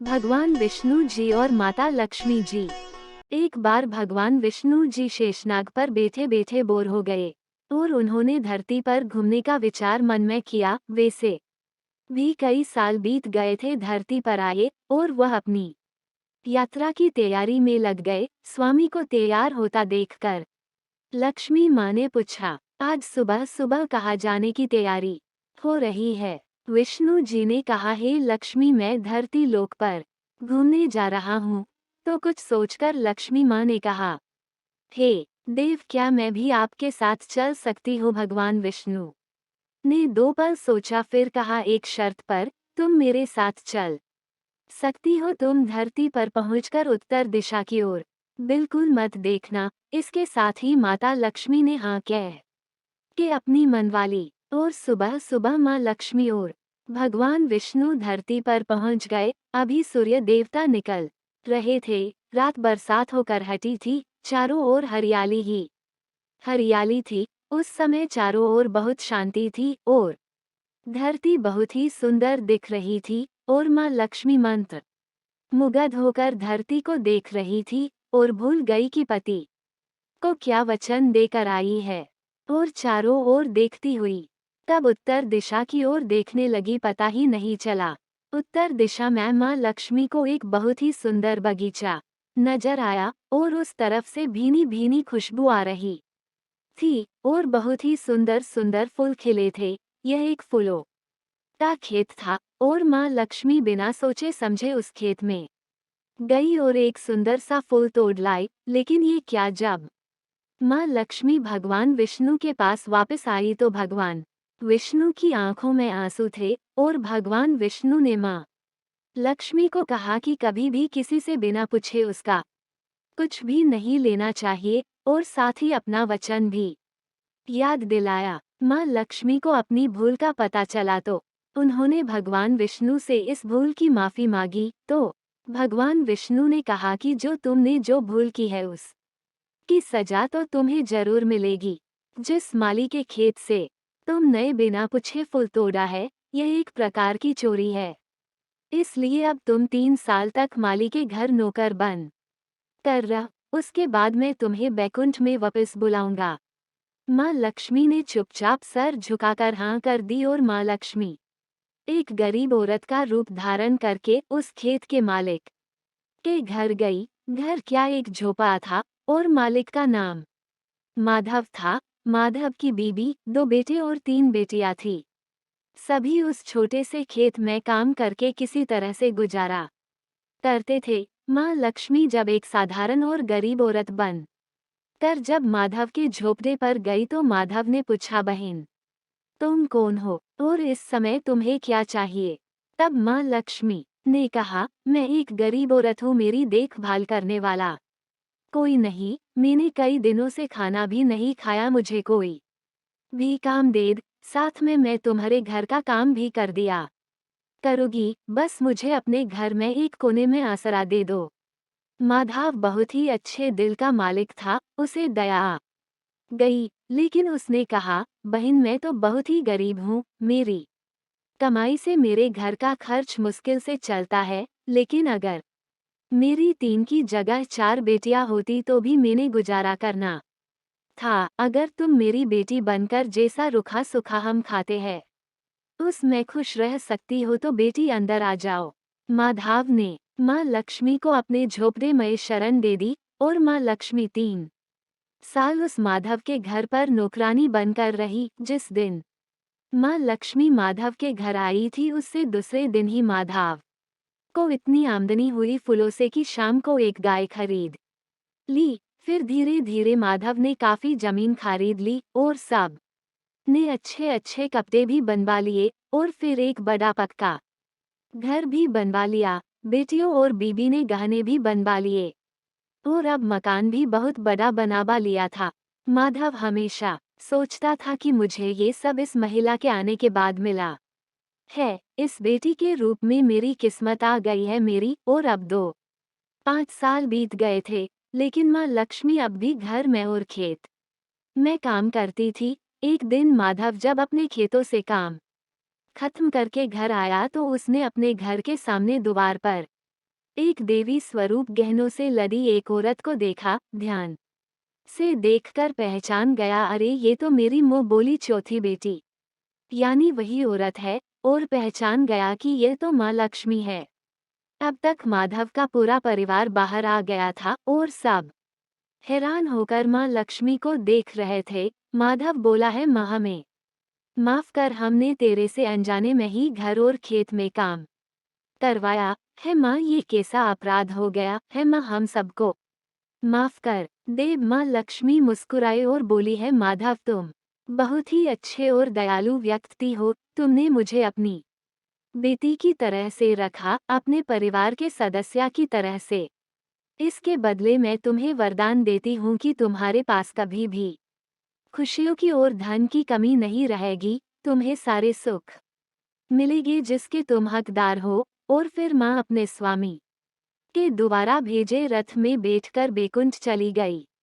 भगवान विष्णु जी और माता लक्ष्मी जी। एक बार भगवान विष्णु जी शेषनाग पर बैठे बैठे बोर हो गए और उन्होंने धरती पर घूमने का विचार मन में किया। वैसे भी कई साल बीत गए थे धरती पर आए और वह अपनी यात्रा की तैयारी में लग गए। स्वामी को तैयार होता देखकर लक्ष्मी माँ ने पूछा, आज सुबह सुबह कहाँ जाने की तैयारी हो रही है? विष्णु जी ने कहा, हे लक्ष्मी, मैं धरती लोक पर घूमने जा रहा हूँ। तो कुछ सोचकर लक्ष्मी माँ ने कहा, हे देव, क्या मैं भी आपके साथ चल सकती हूँ? भगवान विष्णु ने 2 पल सोचा, फिर कहा, एक शर्त पर, तुम मेरे साथ चल सकती हो। तुम धरती पर पहुंचकर उत्तर दिशा की ओर बिल्कुल मत देखना। इसके साथ ही माता लक्ष्मी ने हाँ कह के अपनी मनवाली और सुबह सुबह माँ लक्ष्मी और भगवान विष्णु धरती पर पहुंच गए। अभी सूर्य देवता निकल रहे थे। रात बरसात होकर हटी थी। चारों ओर हरियाली ही हरियाली थी। उस समय चारों ओर बहुत शांति थी और धरती बहुत ही सुंदर दिख रही थी। और माँ लक्ष्मी मंत्र मुग्ध होकर धरती को देख रही थी और भूल गई कि पति को क्या वचन देकर आई है। और चारों ओर देखती हुई तब उत्तर दिशा की ओर देखने लगी। पता ही नहीं चला उत्तर दिशा में माँ लक्ष्मी को एक बहुत ही सुंदर बगीचा नजर आया और उस तरफ से भीनी भीनी खुशबू आ रही थी और बहुत ही सुंदर सुंदर फूल खिले थे। यह एक फूलों का खेत था और माँ लक्ष्मी बिना सोचे समझे उस खेत में गई और एक सुंदर सा फूल तोड़ लाई। लेकिन ये क्या? जब माँ लक्ष्मी भगवान विष्णु के पास वापस आई तो भगवान विष्णु की आंखों में आंसू थे और भगवान विष्णु ने माँ लक्ष्मी को कहा कि कभी भी किसी से बिना पूछे उसका कुछ भी नहीं लेना चाहिए और साथ ही अपना वचन भी याद दिलाया। माँ लक्ष्मी को अपनी भूल का पता चला तो उन्होंने भगवान विष्णु से इस भूल की माफी मांगी। तो भगवान विष्णु ने कहा कि जो तुमने जो भूल की है उस की सजा तो तुम्हें जरूर मिलेगी। जिस माली के खेत से तुम नए बिना पूछे फूल तोड़ा है, यह एक प्रकार की चोरी है। इसलिए अब तुम 3 साल तक माली के घर नौकर बन कर रह। उसके बाद मैं तुम्हें बैकुंठ में वापस बुलाऊंगा। माँ लक्ष्मी ने चुपचाप सर झुकाकर हाँ कर दी और माँ लक्ष्मी एक गरीब औरत का रूप धारण करके उस खेत के मालिक के घर गई। घर क्या, एक झोपड़ा था और मालिक का नाम माधव था। माधव की बीबी, 2 बेटे और 3 बेटियां थी। सभी उस छोटे से खेत में काम करके किसी तरह से गुजारा करते थे। माँ लक्ष्मी जब एक साधारण और गरीब औरत बन कर जब माधव के झोपड़े पर गई तो माधव ने पूछा, बहन, तुम कौन हो और इस समय तुम्हें क्या चाहिए? तब माँ लक्ष्मी ने कहा, मैं एक गरीब औरत हूँ, मेरी देखभाल करने वाला कोई नहीं। मैंने कई दिनों से खाना भी नहीं खाया, मुझे कोई भी काम दे दे, साथ में मैं तुम्हारे घर का काम भी कर दिया करूँगी। बस मुझे अपने घर में एक कोने में आसरा दे दो। माधव बहुत ही अच्छे दिल का मालिक था, उसे दया आ गई। लेकिन उसने कहा, बहन, मैं तो बहुत ही गरीब हूँ, मेरी कमाई से मेरे घर का खर्च मुश्किल से चलता है। लेकिन अगर मेरी 3 की जगह 4 बेटियां होती तो भी मैंने गुजारा करना था। अगर तुम मेरी बेटी बनकर जैसा रूखा सूखा हम खाते हैं उसमें खुश रह सकती हो तो बेटी अंदर आ जाओ। माधव ने माँ लक्ष्मी को अपने झोपड़े में शरण दे दी और माँ लक्ष्मी 3 साल उस माधव के घर पर नौकरानी बनकर रही। जिस दिन माँ लक्ष्मी माधव के घर आई थी उससे दूसरे दिन ही माधव को इतनी आमदनी हुई फूलों से कि शाम को एक गाय खरीद ली। फिर धीरे धीरे माधव ने काफी जमीन खरीद ली और सब ने अच्छे अच्छे कपड़े भी बनवा लिए और फिर एक बड़ा पक्का घर भी बनवा लिया। बेटियों और बीबी ने गहने भी बनवा लिए और अब मकान भी बहुत बड़ा बनावा लिया था। माधव हमेशा सोचता था कि मुझे ये सब इस महिला के आने के बाद मिला है। इस बेटी के रूप में मेरी किस्मत आ गई है मेरी। और अब 2-5 साल बीत गए थे लेकिन माँ लक्ष्मी अब भी घर में और खेत में काम करती थी। एक दिन माधव जब अपने खेतों से काम खत्म करके घर आया तो उसने अपने घर के सामने द्वार पर एक देवी स्वरूप गहनों से लदी एक औरत को देखा, ध्यान से देखकर पहचान गया, अरे ये तो मेरी मुंह बोली चौथी बेटी यानी वही औरत है, और पहचान गया कि ये तो माँ लक्ष्मी है। अब तक माधव का पूरा परिवार बाहर आ गया था और सब हैरान होकर माँ लक्ष्मी को देख रहे थे। माधव बोला है माँ हमें माफ कर, हमने तेरे से अनजाने में ही घर और खेत में काम करवाया है माँ, ये कैसा अपराध हो गया है माँ, हम सबको माफ कर दे। माँ लक्ष्मी मुस्कुराए और बोली है माधव तुम बहुत ही अच्छे और दयालु व्यक्ति हो, तुमने मुझे अपनी बेटी की तरह से रखा, अपने परिवार के सदस्य की तरह से। इसके बदले मैं तुम्हें वरदान देती हूँ कि तुम्हारे पास कभी भी खुशियों की और धन की कमी नहीं रहेगी, तुम्हें सारे सुख मिलेंगे जिसके तुम हकदार हो। और फिर माँ अपने स्वामी के दोबारा भेजे रथ में बैठकर बैकुंठ चली गई।